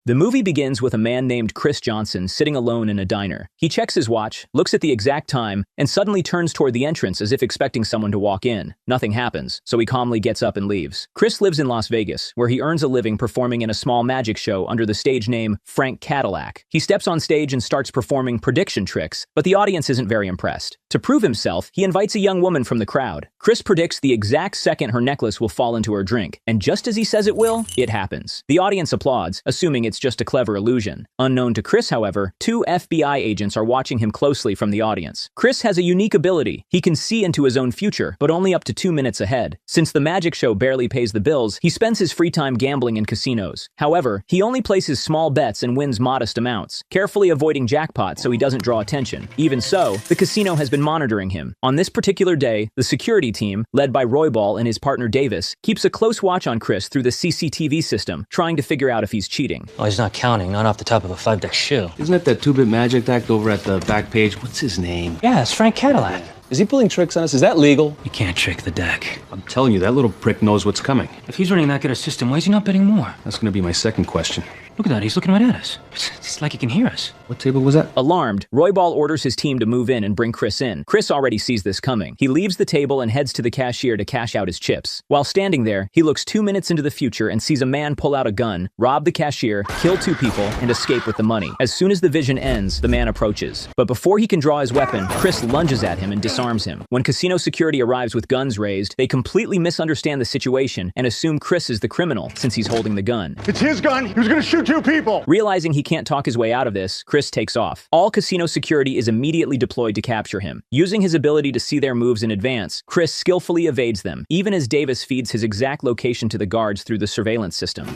The movie begins with a man named Chris Johnson sitting alone in a diner. He checks his watch, looks at the exact time, and suddenly turns toward the entrance as if expecting someone to walk in. Nothing happens, so he calmly gets up and leaves. Chris lives in Las Vegas, where he earns a living performing in a small magic show under the stage name Frank Cadillac. He steps on stage and starts performing prediction tricks, but the audience isn't very impressed. To prove himself, he invites a young woman from the crowd. Chris predicts the exact second her necklace will fall into her drink, and just as he says it will, it happens. The audience applauds, assuming it's just a clever illusion. Unknown to Chris, however, two FBI agents are watching him closely from the audience. Chris has a unique ability. He can see into his own future, but only up to 2 minutes ahead. Since the magic show barely pays the bills, he spends his free time gambling in casinos. However, he only places small bets and wins modest amounts, carefully avoiding jackpots so he doesn't draw attention. Even so, the casino has been monitoring him. On this particular day, the security team, led by Roybal and his partner Davis, keeps a close watch on Chris through the CCTV system, trying to figure out if he's cheating. Oh, he's not counting, not off the top of a 5-deck shoe. Isn't it that 2-bit magic act over at the back page? What's his name? Yeah, it's Frank Cadillac. Is he pulling tricks on us? Is that legal? You can't trick the deck. I'm telling you, that little prick knows what's coming. If he's running that good a system, why is he not betting more? That's gonna be my second question. Look at that, he's looking right at us. It's like he can hear us. What table was that? Alarmed, Roybal orders his team to move in and bring Chris in. Chris already sees this coming. He leaves the table and heads to the cashier to cash out his chips. While standing there, he looks 2 minutes into the future and sees a man pull out a gun, rob the cashier, kill 2 people, and escape with the money. As soon as the vision ends, the man approaches. But before he can draw his weapon, Chris lunges at him and disarms him. When casino security arrives with guns raised, they completely misunderstand the situation and assume Chris is the criminal since he's holding the gun. It's his gun. He was gonna shoot 2 people. Realizing he can't talk his way out of this, Chris takes off. All casino security is immediately deployed to capture him. Using his ability to see their moves in advance, Chris skillfully evades them, even as Davis feeds his exact location to the guards through the surveillance system.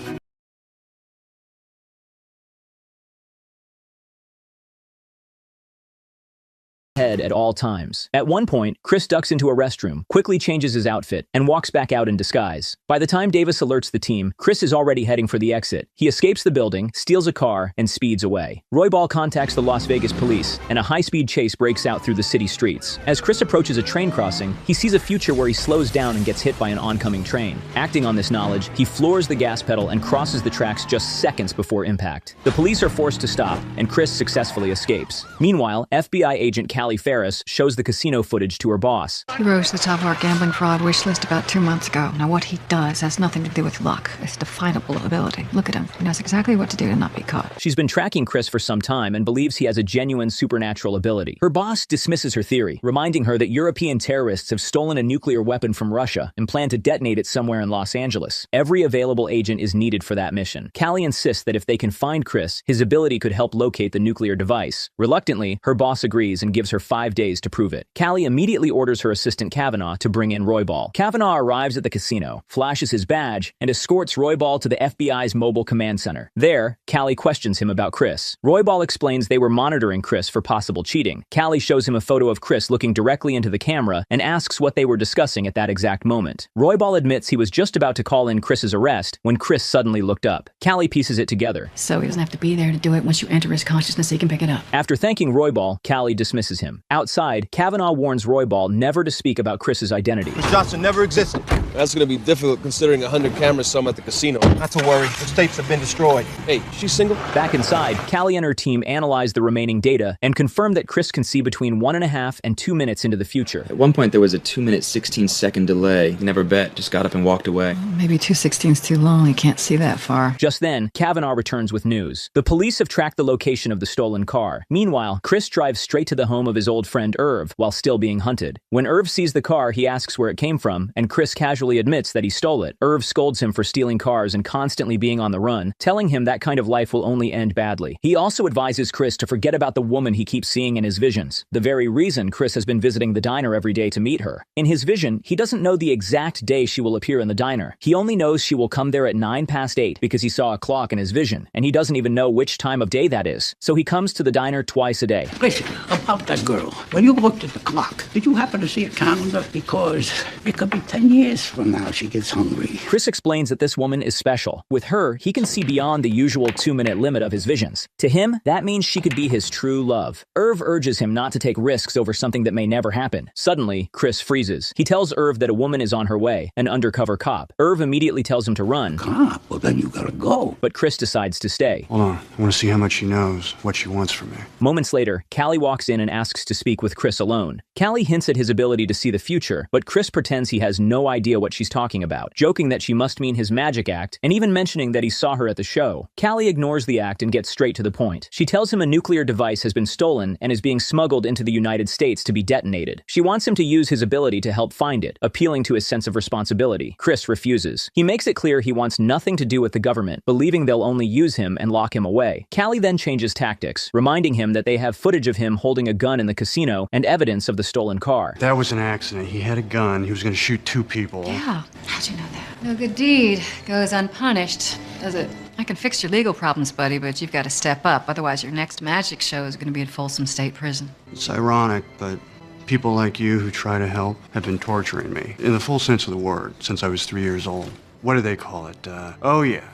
Head at all times. At one point, Chris ducks into a restroom, quickly changes his outfit, and walks back out in disguise. By the time Davis alerts the team, Chris is already heading for the exit. He escapes the building, steals a car, and speeds away. Roybal contacts the Las Vegas police, and a high-speed chase breaks out through the city streets. As Chris approaches a train crossing, he sees a future where he slows down and gets hit by an oncoming train. Acting on this knowledge, he floors the gas pedal and crosses the tracks just seconds before impact. The police are forced to stop, and Chris successfully escapes. Meanwhile, FBI agent Callie Ferris shows the casino footage to her boss. He rose to the top of our gambling fraud wish list about 2 months ago. Now what he does has nothing to do with luck. It's definable ability. Look at him. He knows exactly what to do to not be caught. She's been tracking Chris for some time and believes he has a genuine supernatural ability. Her boss dismisses her theory, reminding her that European terrorists have stolen a nuclear weapon from Russia and plan to detonate it somewhere in Los Angeles. Every available agent is needed for that mission. Callie insists that if they can find Chris, his ability could help locate the nuclear device. Reluctantly, her boss agrees and gives her 5 days to prove it. Callie immediately orders her assistant Kavanaugh to bring in Roybal. Kavanaugh arrives at the casino, flashes his badge, and escorts Roybal to the FBI's mobile command center. There, Callie questions him about Chris. Roybal explains they were monitoring Chris for possible cheating. Callie shows him a photo of Chris looking directly into the camera and asks what they were discussing at that exact moment. Roybal admits he was just about to call in Chris's arrest when Chris suddenly looked up. Callie pieces it together. So he doesn't have to be there to do it. Once you enter his consciousness, he can pick it up. After thanking Roybal, Callie dismisses him. Outside, Kavanaugh warns Roybal never to speak about Chris's identity. Johnson never existed. That's gonna be difficult considering 100 cameras saw him at the casino. Not to worry. Those tapes have been destroyed. Hey, she's single? Back inside, Callie and her team analyze the remaining data and confirm that Chris can see between 1.5 and 2 minutes into the future. At one point, there was a 2-minute, 16-second delay. He never bet, just got up and walked away. Maybe 2/16's too long. He can't see that far. Just then, Kavanaugh returns with news. The police have tracked the location of the stolen car. Meanwhile, Chris drives straight to the home of his old friend Irv while still being hunted. When Irv sees the car, he asks where it came from, and Chris casually admits that he stole it. Irv scolds him for stealing cars and constantly being on the run, telling him that kind of life will only end badly. He also advises Chris to forget about the woman he keeps seeing in his visions, the very reason Chris has been visiting the diner every day to meet her. In his vision, he doesn't know the exact day she will appear in the diner. He only knows she will come there at 8:09 because he saw a clock in his vision, and he doesn't even know which time of day that is. So he comes to the diner twice a day. Basically, about that that girl. When you looked at the clock, did you happen to see a calendar? Because it could be 10 years from now she gets hungry. Chris explains that this woman is special. With her, he can see beyond the usual 2-minute limit of his visions. To him, that means she could be his true love. Irv urges him not to take risks over something that may never happen. Suddenly, Chris freezes. He tells Irv that a woman is on her way, an undercover cop. Irv immediately tells him to run. Cop? Well, then you gotta go. But Chris decides to stay. Hold on. I want to see how much she knows, what she wants from me. Moments later, Callie walks in and asks to speak with Chris alone. Callie hints at his ability to see the future, but Chris pretends he has no idea what she's talking about, joking that she must mean his magic act, and even mentioning that he saw her at the show. Callie ignores the act and gets straight to the point. She tells him a nuclear device has been stolen and is being smuggled into the United States to be detonated. She wants him to use his ability to help find it, appealing to his sense of responsibility. Chris refuses. He makes it clear he wants nothing to do with the government, believing they'll only use him and lock him away. Callie then changes tactics, reminding him that they have footage of him holding a gun in the casino and evidence of the stolen car. That was an accident. He had a gun. He was going to shoot 2 people. Yeah. How'd you know that? No good deed goes unpunished, does it? I can fix your legal problems, buddy, but you've got to step up. Otherwise, your next magic show is going to be at Folsom State Prison. It's ironic, but people like you who try to help have been torturing me, in the full sense of the word, since I was 3 years old. What do they call it?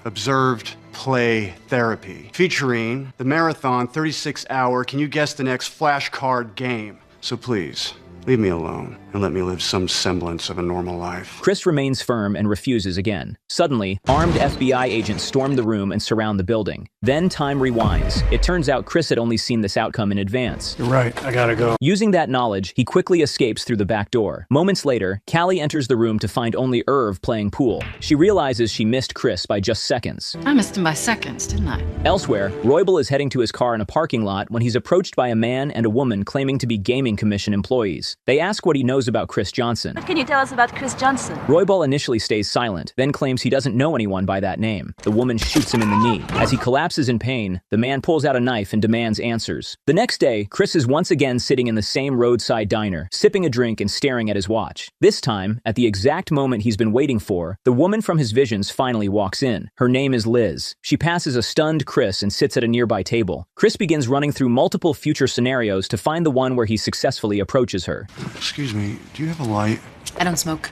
Observed play therapy, featuring the marathon 36-hour, can you guess the next flashcard game? So please, leave me alone and let me live some semblance of a normal life. Chris remains firm and refuses again. Suddenly, armed FBI agents storm the room and surround the building. Then time rewinds. It turns out Chris had only seen this outcome in advance. You're right, I gotta go. Using that knowledge, he quickly escapes through the back door. Moments later, Callie enters the room to find only Irv playing pool. She realizes she missed Chris by just seconds. I missed him by seconds, didn't I? Elsewhere, Roybal is heading to his car in a parking lot when he's approached by a man and a woman claiming to be Gaming Commission employees. They ask what he knows about Chris Johnson. What can you tell us about Chris Johnson? Roybal initially stays silent, then claims he doesn't know anyone by that name. The woman shoots him in the knee. As he collapses in pain, the man pulls out a knife and demands answers. The next day, Chris is once again sitting in the same roadside diner, sipping a drink and staring at his watch. This time, at the exact moment he's been waiting for, the woman from his visions finally walks in. Her name is Liz. She passes a stunned Chris and sits at a nearby table. Chris begins running through multiple future scenarios to find the one where he successfully approaches her. Excuse me, do you have a light? I don't smoke.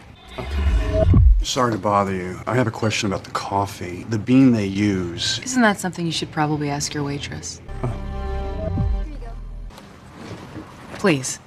Sorry to bother you. I have a question about the coffee. The bean they use. Isn't that something you should probably ask your waitress? Please,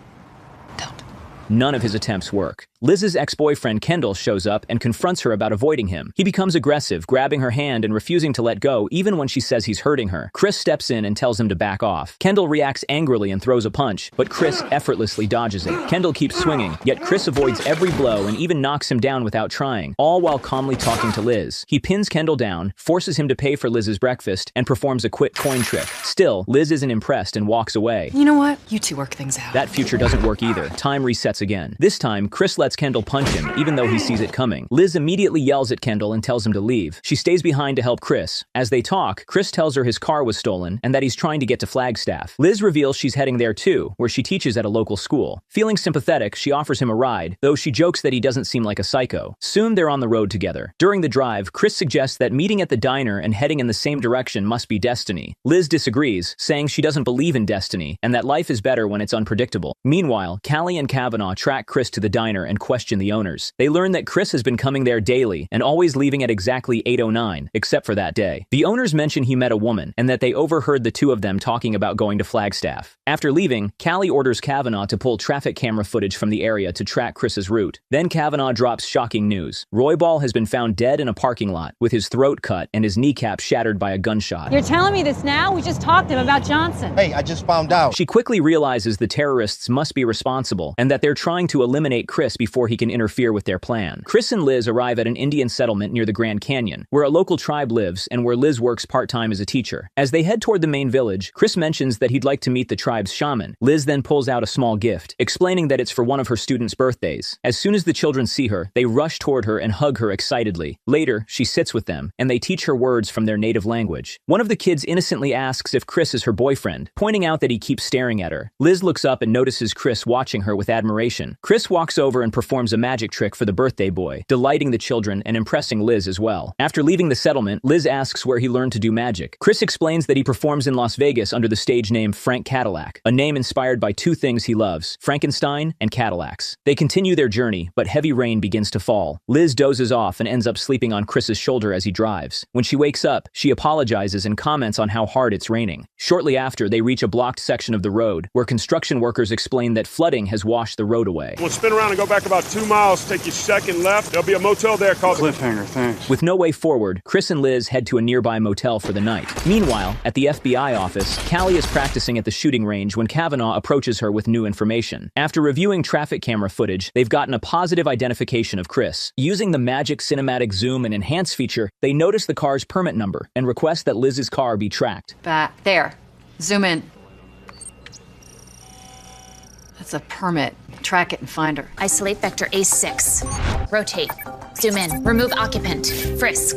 don't. None of his attempts work. Liz's ex-boyfriend Kendall shows up and confronts her about avoiding him. He becomes aggressive, grabbing her hand and refusing to let go even when she says he's hurting her. Chris steps in and tells him to back off. Kendall reacts angrily and throws a punch, but Chris effortlessly dodges it. Kendall keeps swinging, yet Chris avoids every blow and even knocks him down without trying, all while calmly talking to Liz. He pins Kendall down, forces him to pay for Liz's breakfast, and performs a quick coin trick. Still, Liz isn't impressed and walks away. You know what? You two work things out. That future doesn't work either. Time resets again. This time, Chris lets Kendall punch him, even though he sees it coming. Liz immediately yells at Kendall and tells him to leave. She stays behind to help Chris. As they talk, Chris tells her his car was stolen and that he's trying to get to Flagstaff. Liz reveals she's heading there too, where she teaches at a local school. Feeling sympathetic, she offers him a ride, though she jokes that he doesn't seem like a psycho. Soon they're on the road together. During the drive, Chris suggests that meeting at the diner and heading in the same direction must be destiny. Liz disagrees, saying she doesn't believe in destiny and that life is better when it's unpredictable. Meanwhile, Callie and Kavanaugh track Chris to the diner and question the owners. They learn that Chris has been coming there daily and always leaving at exactly 8:09, except for that day. The owners mention he met a woman and that they overheard the two of them talking about going to Flagstaff. After leaving, Callie orders Kavanaugh to pull traffic camera footage from the area to track Chris's route. Then Kavanaugh drops shocking news. Roybal has been found dead in a parking lot with his throat cut and his kneecap shattered by a gunshot. You're telling me this now? We just talked to him about Johnson. Hey, I just found out. She quickly realizes the terrorists must be responsible and that they're trying to eliminate Chris before he can interfere with their plan. Chris and Liz arrive at an Indian settlement near the Grand Canyon, where a local tribe lives and where Liz works part-time as a teacher. As they head toward the main village, Chris mentions that he'd like to meet the tribe's shaman. Liz then pulls out a small gift, explaining that it's for one of her students' birthdays. As soon as the children see her, they rush toward her and hug her excitedly. Later, she sits with them, and they teach her words from their native language. One of the kids innocently asks if Chris is her boyfriend, pointing out that he keeps staring at her. Liz looks up and notices Chris watching her with admiration. Chris walks over and performs a magic trick for the birthday boy, delighting the children and impressing Liz as well. After leaving the settlement, Liz asks where he learned to do magic. Chris explains that he performs in Las Vegas under the stage name Frank Cadillac, a name inspired by two things he loves, Frankenstein and Cadillacs. They continue their journey, but heavy rain begins to fall. Liz dozes off and ends up sleeping on Chris's shoulder as he drives. When she wakes up, she apologizes and comments on how hard it's raining. Shortly after, they reach a blocked section of the road, where construction workers explain that flooding has washed the road away. We'll spin around and go back about 2 miles, take your second left. There'll be a motel there called Cliffhanger, thanks. With no way forward, Chris and Liz head to a nearby motel for the night. Meanwhile, at the FBI office, Callie is practicing at the shooting range when Kavanaugh approaches her with new information. After reviewing traffic camera footage, they've gotten a positive identification of Chris. Using the magic cinematic zoom and enhance feature, they notice the car's permit number and request that Liz's car be tracked. There. Zoom in. That's a permit. Track it and find her. Isolate vector A6. Rotate. Zoom in. Remove occupant. Frisk.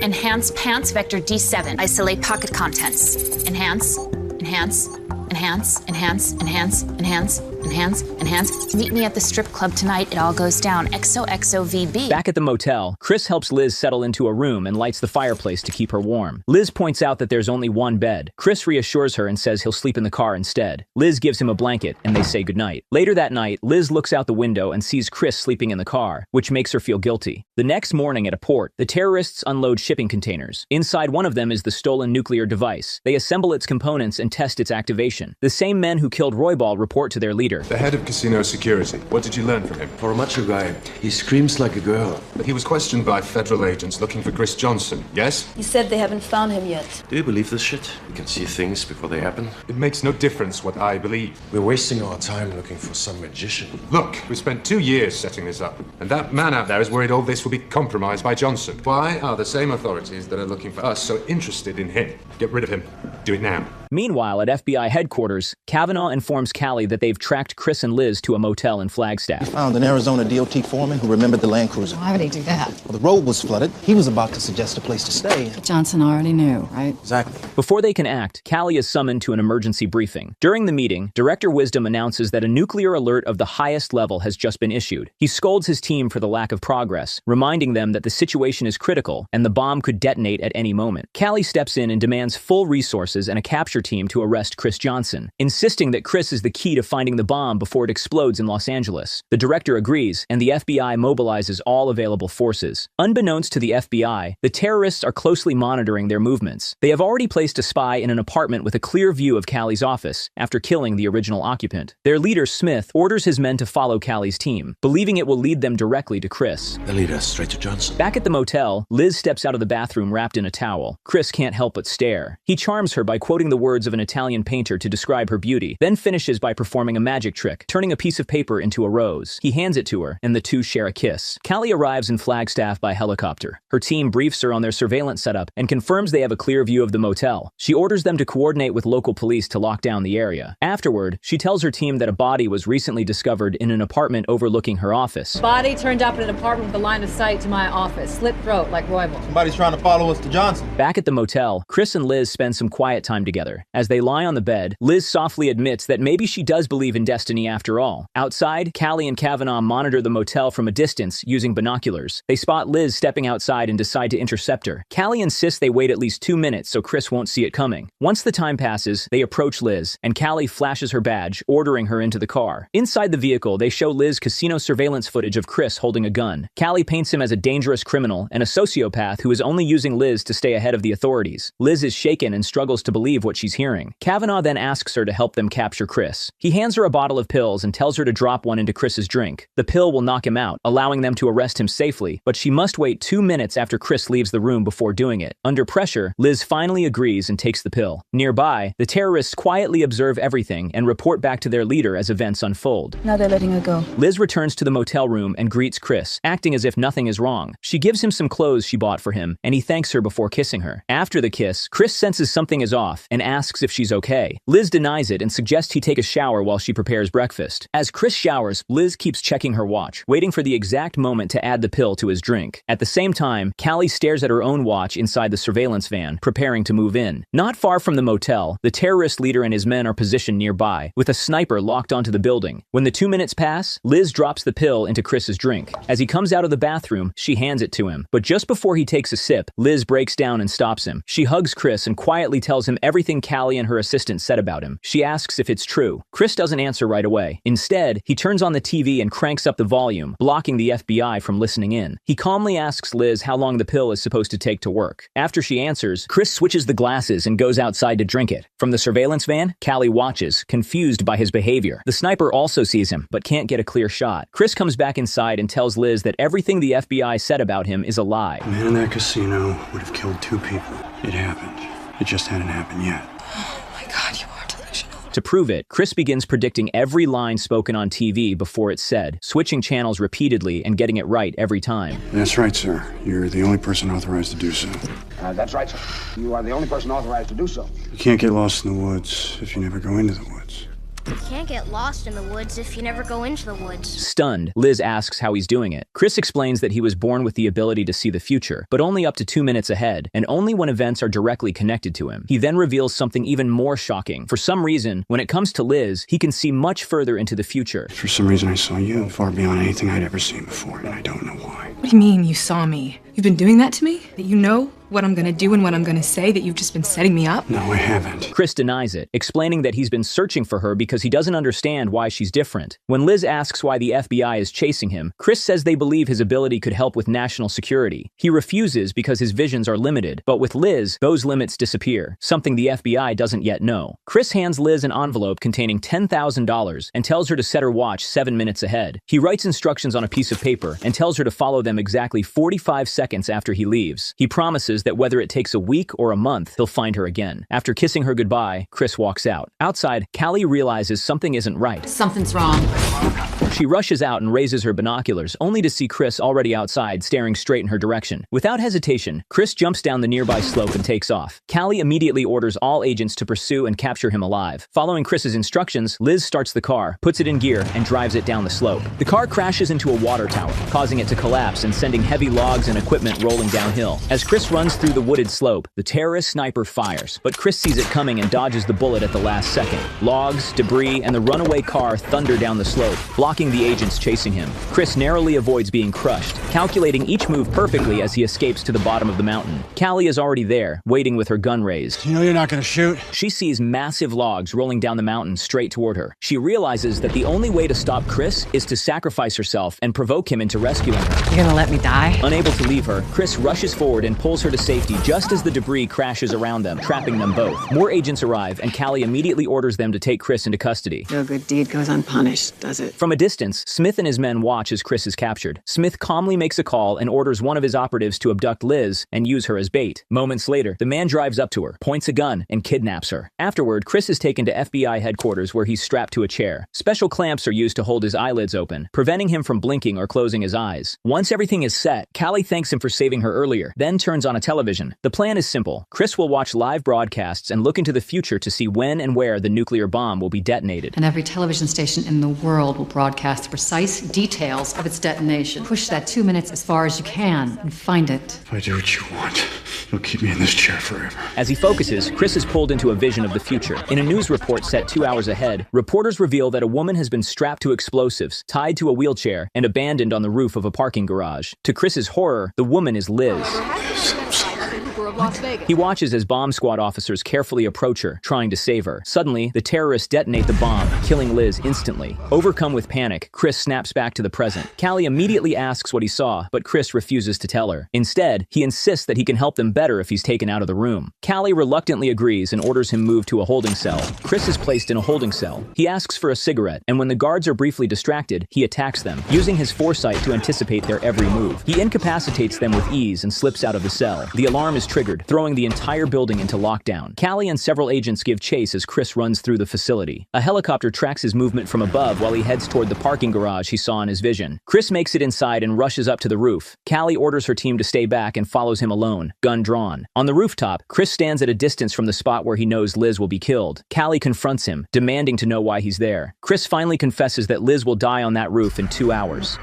Enhance pants vector D7. Isolate pocket contents. Enhance. Enhance. Enhance. Enhance. Enhance. Enhance. Enhance. Enhance. Meet me at the strip club tonight. It all goes down. XOXOVB. Back at the motel, Chris helps Liz settle into a room and lights the fireplace to keep her warm. Liz points out that there's only one bed. Chris reassures her and says he'll sleep in the car instead. Liz gives him a blanket and they say goodnight. Later that night, Liz looks out the window and sees Chris sleeping in the car, which makes her feel guilty. The next morning at a port, the terrorists unload shipping containers. Inside one of them is the stolen nuclear device. They assemble its components and test its activation. The same men who killed Roybal report to their leader. The head of casino security. What did you learn from him? For a macho guy, he screams like a girl. But he was questioned by federal agents looking for Chris Johnson, yes? He said they haven't found him yet. Do you believe this shit? We can see things before they happen. It makes no difference what I believe. We're wasting our time looking for some magician. Look, we spent 2 years setting this up, and that man out there is worried all this will be compromised by Johnson. Why are the same authorities that are looking for us so interested in him? Get rid of him. Do it now. Meanwhile, at FBI headquarters, Kavanaugh informs Callie that they've tracked Chris and Liz to a motel in Flagstaff. We found an Arizona DOT foreman who remembered the Land Cruiser. Why would he do that? Well, the road was flooded. He was about to suggest a place to stay. Johnson already knew, right? Exactly. Before they can act, Callie is summoned to an emergency briefing. During the meeting, Director Wisdom announces that a nuclear alert of the highest level has just been issued. He scolds his team for the lack of progress, reminding them that the situation is critical and the bomb could detonate at any moment. Callie steps in and demands full resources and a capture team to arrest Chris Johnson, insisting that Chris is the key to finding the bomb before it explodes in Los Angeles. The director agrees, and the FBI mobilizes all available forces. Unbeknownst to the FBI, the terrorists are closely monitoring their movements. They have already placed a spy in an apartment with a clear view of Callie's office after killing the original occupant. Their leader, Smith, orders his men to follow Callie's team, believing it will lead them directly to Chris. They'll lead us straight to Johnson. Back at the motel, Liz steps out of the bathroom wrapped in a towel. Chris can't help but stare. He charms her by quoting the words of an Italian painter to describe her beauty, then finishes by performing a magic trick, turning a piece of paper into a rose. He hands it to her, and the two share a kiss. Callie arrives in Flagstaff by helicopter. Her team briefs her on their surveillance setup and confirms they have a clear view of the motel. She orders them to coordinate with local police to lock down the area. Afterward, she tells her team that a body was recently discovered in an apartment overlooking her office. Body turned up in an apartment with a line of sight to my office. Slit throat like Roybal. Somebody's trying to follow us to Johnson. Back at the motel, Chris and Liz spend some quiet time together. As they lie on the bed, Liz softly admits that maybe she does believe in destiny after all. Outside, Callie and Kavanaugh monitor the motel from a distance using binoculars. They spot Liz stepping outside and decide to intercept her. Callie insists they wait at least 2 minutes so Chris won't see it coming. Once the time passes, they approach Liz, and Callie flashes her badge, ordering her into the car. Inside the vehicle, they show Liz casino surveillance footage of Chris holding a gun. Callie paints him as a dangerous criminal and a sociopath who is only using Liz to stay ahead of the authorities. Liz is shaken and struggles to believe what she's hearing. Kavanaugh then asks her to help them capture Chris. He hands her a bottle of pills and tells her to drop one into Chris's drink. The pill will knock him out, allowing them to arrest him safely, but she must wait 2 minutes after Chris leaves the room before doing it. Under pressure, Liz finally agrees and takes the pill. Nearby, the terrorists quietly observe everything and report back to their leader as events unfold. Now they're letting her go. Liz returns to the motel room and greets Chris, acting as if nothing is wrong. She gives him some clothes she bought for him, and he thanks her before kissing her. After the kiss, Chris senses something is off and asks if she's okay. Liz denies it and suggests he take a shower while she prepares breakfast. As Chris showers, Liz keeps checking her watch, waiting for the exact moment to add the pill to his drink. At the same time, Callie stares at her own watch inside the surveillance van, preparing to move in. Not far from the motel, the terrorist leader and his men are positioned nearby, with a sniper locked onto the building. When the 2 minutes pass, Liz drops the pill into Chris's drink. As he comes out of the bathroom, she hands it to him. But just before he takes a sip, Liz breaks down and stops him. She hugs Chris and quietly tells him everything Callie and her assistant said about him. She asks if it's true. Chris doesn't answer right away. Instead, he turns on the TV and cranks up the volume, blocking the FBI from listening in. He calmly asks Liz how long the pill is supposed to take to work. After she answers, Chris switches the glasses and goes outside to drink it. From the surveillance van, Callie watches, confused by his behavior. The sniper also sees him, but can't get a clear shot. Chris comes back inside and tells Liz that everything the FBI said about him is a lie. The man in that casino would have killed 2 people. It happened. It just hadn't happened yet. Oh my God, you are delusional. To prove it, Chris begins predicting every line spoken on TV before it's said, switching channels repeatedly and getting it right every time. That's right, sir. You're the only person authorized to do so. That's right, sir. You are the only person authorized to do so. You can't get lost in the woods if you never go into the woods. You can't get lost in the woods if you never go into the woods. Stunned, Liz asks how he's doing it. Chris explains that he was born with the ability to see the future, but only up to 2 minutes ahead, and only when events are directly connected to him. He then reveals something even more shocking. For some reason, when it comes to Liz, he can see much further into the future. For some reason, I saw you far beyond anything I'd ever seen before, and I don't know why. What do you mean you saw me? You've been doing that to me? That you know what I'm gonna do and what I'm gonna say? That you've just been setting me up? No, I haven't. Chris denies it, explaining that he's been searching for her because he doesn't understand why she's different. When Liz asks why the FBI is chasing him, Chris says they believe his ability could help with national security. He refuses because his visions are limited, but with Liz, those limits disappear, something the FBI doesn't yet know. Chris hands Liz an envelope containing $10,000 and tells her to set her watch 7 minutes ahead. He writes instructions on a piece of paper and tells her to follow them exactly 45 seconds after he leaves. He promises that whether it takes a week or a month, he'll find her again. After kissing her goodbye, Chris walks out. Outside, Callie realizes something isn't right. Something's wrong. She rushes out and raises her binoculars, only to see Chris already outside, staring straight in her direction. Without hesitation, Chris jumps down the nearby slope and takes off. Callie immediately orders all agents to pursue and capture him alive. Following Chris's instructions, Liz starts the car, puts it in gear, and drives it down the slope. The car crashes into a water tower, causing it to collapse and sending heavy logs and equipment rolling downhill. As Chris runs through the wooded slope, the terrorist sniper fires, but Chris sees it coming and dodges the bullet at the last second. Logs, debris, and the runaway car thunder down the slope, blocking the agents chasing him. Chris narrowly avoids being crushed, calculating each move perfectly as he escapes to the bottom of the mountain. Callie is already there, waiting with her gun raised. You know you're not gonna shoot? She sees massive logs rolling down the mountain straight toward her. She realizes that the only way to stop Chris is to sacrifice herself and provoke him into rescuing her. You're gonna let me die? Unable to leave her, Chris rushes forward and pulls her to safety just as the debris crashes around them, trapping them both. More agents arrive, and Callie immediately orders them to take Chris into custody. No good deed goes unpunished, does it? From a distance, Smith and his men watch as Chris is captured. Smith calmly makes a call and orders one of his operatives to abduct Liz and use her as bait. Moments later, the man drives up to her, points a gun, and kidnaps her. Afterward, Chris is taken to FBI headquarters where he's strapped to a chair. Special clamps are used to hold his eyelids open, preventing him from blinking or closing his eyes. Once everything is set, Callie thanks him for saving her earlier, then turns on a television. The plan is simple. Chris will watch live broadcasts and look into the future to see when and where the nuclear bomb will be detonated. And every television station in the world will broadcast the precise details of its detonation. Push that 2 minutes as far as you can and find it. If I do what you want, you'll keep me in this chair forever. As he focuses, Chris is pulled into a vision of the future. In a news report set 2 hours ahead, reporters reveal that a woman has been strapped to explosives, tied to a wheelchair, and abandoned on the roof of a parking garage. To Chris's horror, the woman is Liz. He watches as bomb squad officers carefully approach her, trying to save her. Suddenly, the terrorists detonate the bomb, killing Liz instantly. Overcome with panic, Chris snaps back to the present. Callie immediately asks what he saw, but Chris refuses to tell her. Instead, he insists that he can help them better if he's taken out of the room. Callie reluctantly agrees and orders him moved to a holding cell. Chris is placed in a holding cell. He asks for a cigarette, and when the guards are briefly distracted, he attacks them, using his foresight to anticipate their every move. He incapacitates them with ease and slips out of the cell. The alarm is triggered, throwing the entire building into lockdown. Callie and several agents give chase as Chris runs through the facility. A helicopter tracks his movement from above while he heads toward the parking garage he saw in his vision. Chris makes it inside and rushes up to the roof. Callie orders her team to stay back and follows him alone, gun drawn. On the rooftop, Chris stands at a distance from the spot where he knows Liz will be killed. Callie confronts him, demanding to know why he's there. Chris finally confesses that Liz will die on that roof in 2 hours.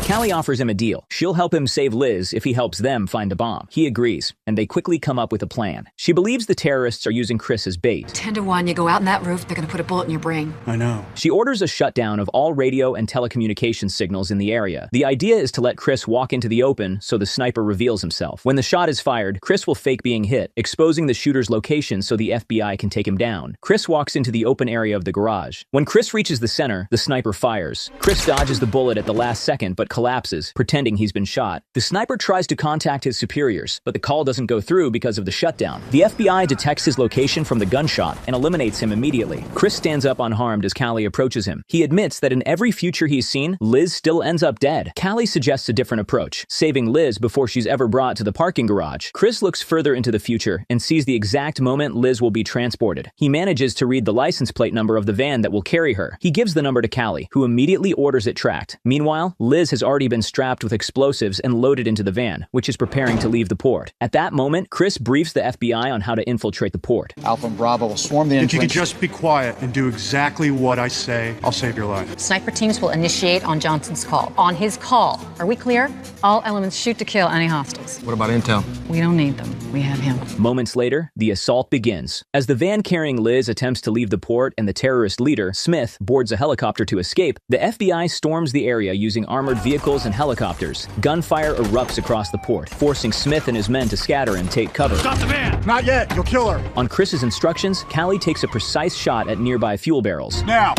Callie offers him a deal. She'll help him save Liz if he helps them find the bomb. He agrees, and they quickly come up with a plan. She believes the terrorists are using Chris as bait. 10 to 1, you go out on that roof, they're gonna put a bullet in your brain. I know. She orders a shutdown of all radio and telecommunications signals in the area. The idea is to let Chris walk into the open so the sniper reveals himself. When the shot is fired, Chris will fake being hit, exposing the shooter's location so the FBI can take him down. Chris walks into the open area of the garage. When Chris reaches the center, the sniper fires. Chris dodges the bullet at the last second but collapses, pretending he's been shot. The sniper tries to contact his superiors, but the call doesn't go through because of the shutdown. The FBI detects his location from the gunshot and eliminates him immediately. Chris stands up unharmed as Callie approaches him. He admits that in every future he's seen, Liz still ends up dead. Callie suggests a different approach, saving Liz before she's ever brought to the parking garage. Chris looks further into the future and sees the exact moment Liz will be transported. He manages to read the license plate number of the van that will carry her. He gives the number to Callie, who immediately orders it tracked. Meanwhile, Liz has already been strapped with explosives and loaded into the van, which is preparing to leave the port. At that moment, Chris briefs the FBI on how to infiltrate the port. Alpha and Bravo will swarm the entrance. If you could just be quiet and do exactly what I say, I'll save your life. Sniper teams will initiate on Johnson's call. On his call. Are we clear? All elements shoot to kill any hostiles. What about intel? We don't need them. We have him. Moments later, the assault begins. As the van carrying Liz attempts to leave the port and the terrorist leader, Smith, boards a helicopter to escape, the FBI storms the area using armored vehicles and helicopters. Gunfire erupts across the port, forcing Smith and his men to scatter and take cover. Stop the van! Not yet, you'll kill her. On Chris's instructions, Callie takes a precise shot at nearby fuel barrels. Now!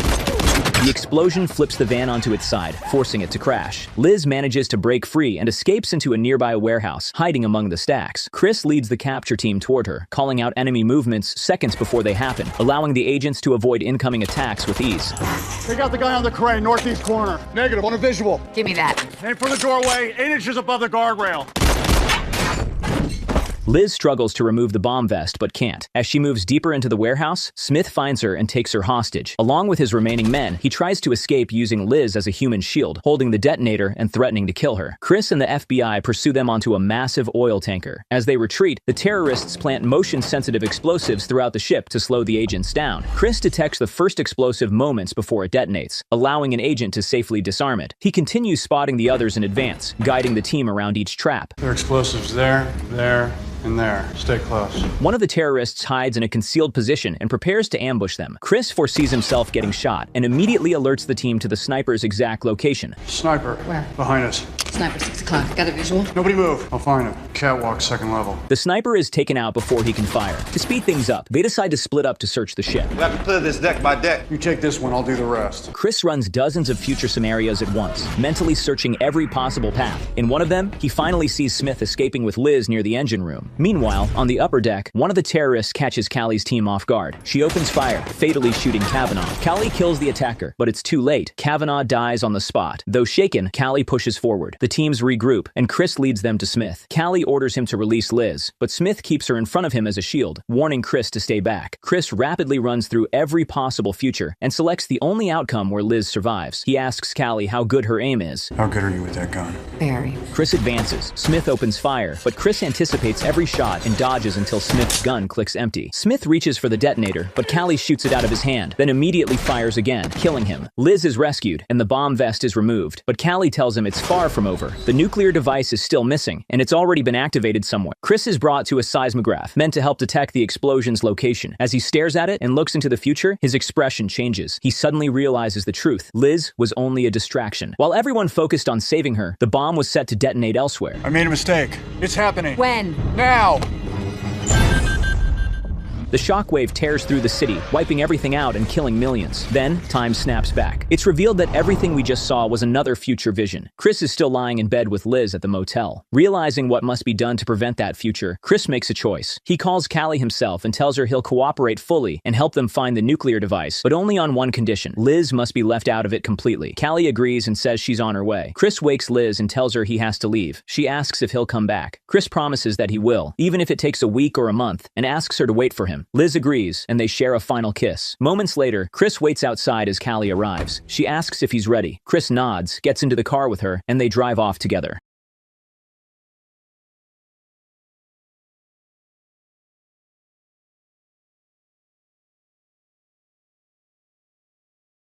The explosion flips the van onto its side, forcing it to crash. Liz manages to break free and escapes into a nearby warehouse, hiding among the stacks. Chris leads the capture team toward her, calling out enemy movements seconds before they happen, allowing the agents to avoid incoming attacks with ease. They got the guy on the crane, northeast corner. Negative, on a visual. Give me that. Aim for the doorway, 8 inches above the guardrail. Liz struggles to remove the bomb vest, but can't. As she moves deeper into the warehouse, Smith finds her and takes her hostage. Along with his remaining men, he tries to escape using Liz as a human shield, holding the detonator and threatening to kill her. Chris and the FBI pursue them onto a massive oil tanker. As they retreat, the terrorists plant motion-sensitive explosives throughout the ship to slow the agents down. Chris detects the first explosive moments before it detonates, allowing an agent to safely disarm it. He continues spotting the others in advance, guiding the team around each trap. There are explosives there, and there. Stay close. One of the terrorists hides in a concealed position and prepares to ambush them. Chris foresees himself getting shot and immediately alerts the team to the sniper's exact location. Sniper. Where? Behind us. Sniper, 6 o'clock. Got a visual? Nobody move. I'll find him. Catwalk, second level. The sniper is taken out before he can fire. To speed things up, they decide to split up to search the ship. We have to clear this deck by deck. You take this one, I'll do the rest. Chris runs dozens of future scenarios at once, mentally searching every possible path. In one of them, he finally sees Smith escaping with Liz near the engine room. Meanwhile, on the upper deck, one of the terrorists catches Callie's team off guard. She opens fire, fatally shooting Kavanaugh. Callie kills the attacker, but it's too late. Kavanaugh dies on the spot. Though shaken, Callie pushes forward. The teams regroup, and Chris leads them to Smith. Callie orders him to release Liz, but Smith keeps her in front of him as a shield, warning Chris to stay back. Chris rapidly runs through every possible future and selects the only outcome where Liz survives. He asks Callie how good her aim is. How good are you with that gun? Very. Chris advances. Smith opens fire, but Chris anticipates every shot and dodges until Smith's gun clicks empty. Smith reaches for the detonator, but Callie shoots it out of his hand, then immediately fires again, killing him. Liz is rescued, and the bomb vest is removed, but Callie tells him it's far from over. The nuclear device is still missing, and it's already been activated somewhere. Chris is brought to a seismograph, meant to help detect the explosion's location. As he stares at it and looks into the future, his expression changes. He suddenly realizes the truth. Liz was only a distraction. While everyone focused on saving her, the bomb was set to detonate elsewhere. I made a mistake. It's happening. When? Now! The shockwave tears through the city, wiping everything out and killing millions. Then, time snaps back. It's revealed that everything we just saw was another future vision. Chris is still lying in bed with Liz at the motel. Realizing what must be done to prevent that future, Chris makes a choice. He calls Callie himself and tells her he'll cooperate fully and help them find the nuclear device, but only on one condition. Liz must be left out of it completely. Callie agrees and says she's on her way. Chris wakes Liz and tells her he has to leave. She asks if he'll come back. Chris promises that he will, even if it takes a week or a month, and asks her to wait for him. Liz agrees, and they share a final kiss. Moments later, Chris waits outside as Callie arrives. She asks if he's ready. Chris nods, gets into the car with her, and they drive off together.